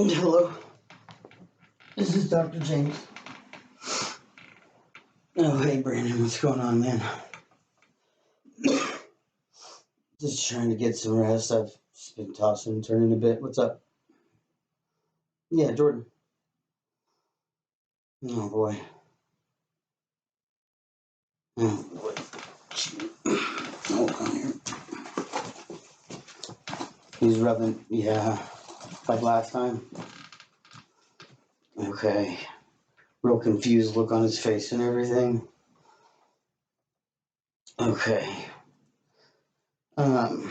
Hello. This is Dr. James. Oh, hey, Brandon. What's going on, man? Just trying to get some rest. I've just been tossing and turning a bit. What's up? Yeah, Jordan. Oh, boy. Oh, boy. Hold on here. He's rubbing, yeah, like last time. Okay. Real confused look on his face and everything. Okay. Well,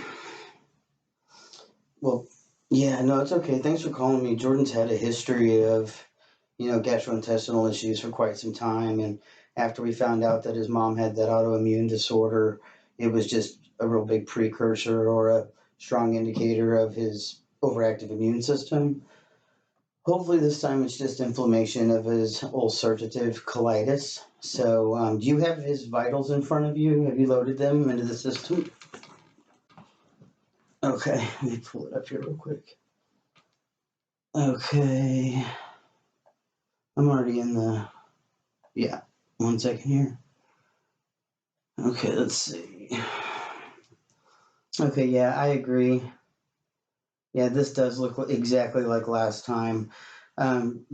yeah, no, it's okay. Thanks for calling me. Jordan's had a history of, gastrointestinal issues for quite some time. And after we found out that his mom had that autoimmune disorder, it was just a real big precursor or a strong indicator of his overactive immune system. Hopefully, this time it's just inflammation of his ulcerative colitis. So, do you have his vitals in front of you? Have you loaded them into the system? Okay, let me pull it up here real quick. Okay. I'm already in the, yeah, 1 second here. Okay, let's see. Okay, yeah, I agree. Yeah, this does look exactly like last time.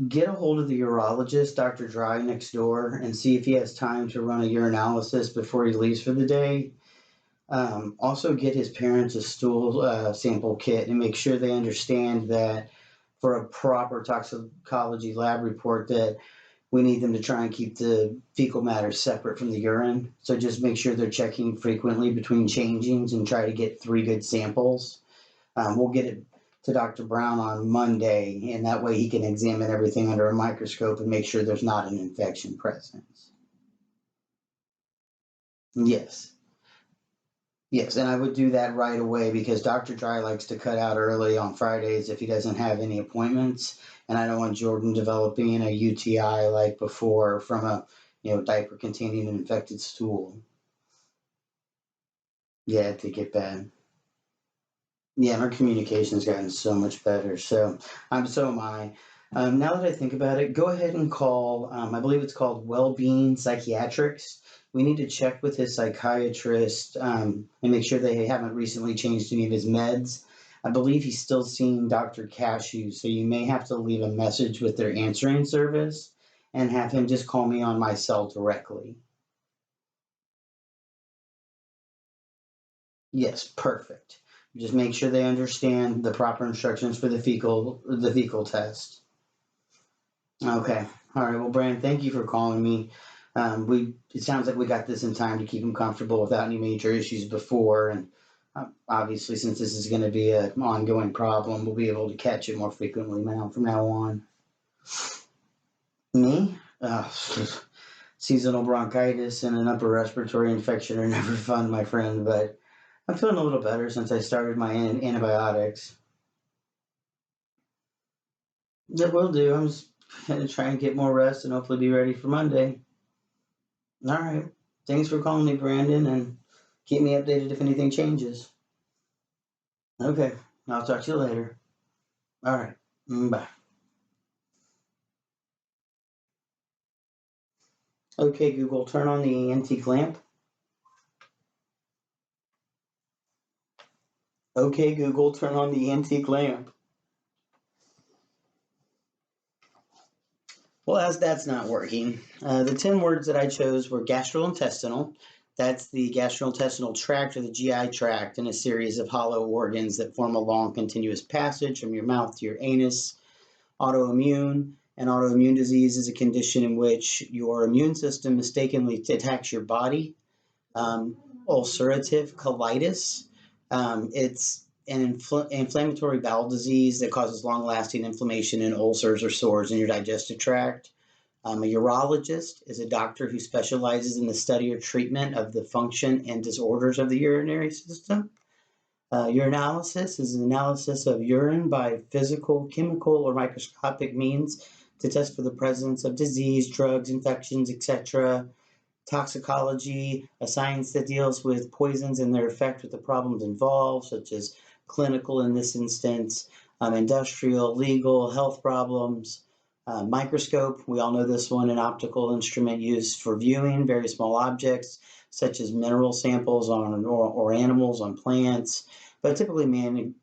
Get a hold of the urologist, Dr. Dry, next door, and see if he has time to run a urinalysis before he leaves for the day. Also, get his parents a stool sample kit and make sure they understand that for a proper toxicology lab report that we need them to try and keep the fecal matter separate from the urine. So just make sure they're checking frequently between changings and try to get 3 good samples. We'll get it to Dr. Brown on Monday, and that way he can examine everything under a microscope and make sure there's not an infection present. Yes. Yes, and I would do that right away because Dr. Dry likes to cut out early on Fridays if he doesn't have any appointments, and I don't want Jordan developing a UTI like before from a diaper containing an infected stool. Yeah, to get bad. Yeah, our communication's gotten so much better. So so am I. Now that I think about it, go ahead and call. I believe it's called Wellbeing Psychiatrics. We need to check with his psychiatrist and make sure they haven't recently changed any of his meds. I believe he's still seeing Dr. Cashew, so you may have to leave a message with their answering service and have him just call me on my cell directly. Yes, perfect. Just make sure they understand the proper instructions for the fecal test. Okay. All right. Well, Brandon, thank you for calling me. It sounds like we got this in time to keep him comfortable without any major issues before, and obviously, since this is going to be an ongoing problem, we'll be able to catch it more frequently now from now on. Me? Seasonal bronchitis and an upper respiratory infection are never fun, my friend, but I'm feeling a little better since I started my antibiotics. That will do. I'm just going to try and get more rest and hopefully be ready for Monday. All right. Thanks for calling me, Brandon, and keep me updated if anything changes. Okay. I'll talk to you later. All right. Bye. Okay, Google, turn on the antique lamp. Okay, Google, turn on the antique lamp. Well, as that's not working, the 10 words that I chose were gastrointestinal. That's the gastrointestinal tract or the GI tract in a series of hollow organs that form a long continuous passage from your mouth to your anus. Autoimmune. An autoimmune disease is a condition in which your immune system mistakenly attacks your body. Ulcerative colitis. It's an inflammatory bowel disease that causes long-lasting inflammation and ulcers or sores in your digestive tract. A urologist is a doctor who specializes in the study or treatment of the function and disorders of the urinary system. Urinalysis is an analysis of urine by physical, chemical, or microscopic means to test for the presence of disease, drugs, infections, etc. Toxicology, a science that deals with poisons and their effect with the problems involved, such as clinical in this instance, industrial, legal, health problems. Microscope, we all know this one, an optical instrument used for viewing very small objects, such as mineral samples or animals on plants, but typically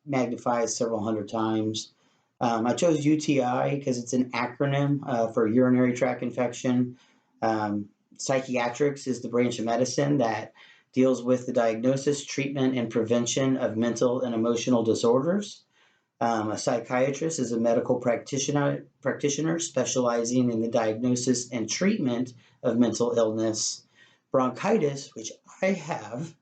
magnifies several hundred times. I chose UTI because it's an acronym for urinary tract infection. Psychiatrics is the branch of medicine that deals with the diagnosis, treatment, and prevention of mental and emotional disorders. A psychiatrist is a medical practitioner specializing in the diagnosis and treatment of mental illness. Bronchitis, which I have,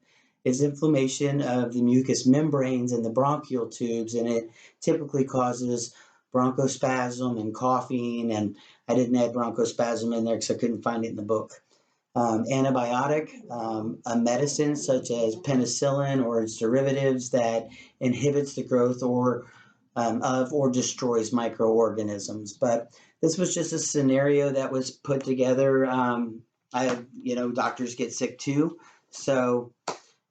is inflammation of the mucous membranes and the bronchial tubes, and it typically causes bronchospasm and coughing. And I didn't add bronchospasm in there because I couldn't find it in the book. Antibiotic, a medicine such as penicillin or its derivatives that inhibits the growth or destroys microorganisms. But this was just a scenario that was put together. Doctors get sick too, so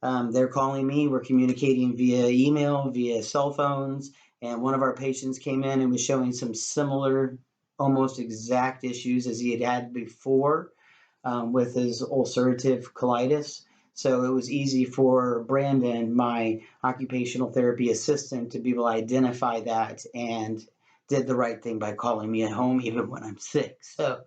they're calling me. We're communicating via email, via cell phones, and one of our patients came in and was showing some similar, almost exact issues as he had before with his ulcerative colitis. So it was easy for Brandon, my occupational therapy assistant, to be able to identify that and did the right thing by calling me at home even when I'm sick. So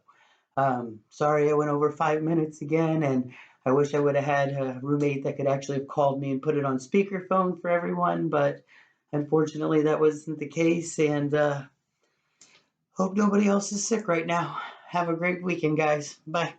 sorry I went over 5 minutes again, and I wish I would have had a roommate that could actually have called me and put it on speakerphone for everyone, but unfortunately that wasn't the case, and hope nobody else is sick right now. Have a great weekend, guys. Bye.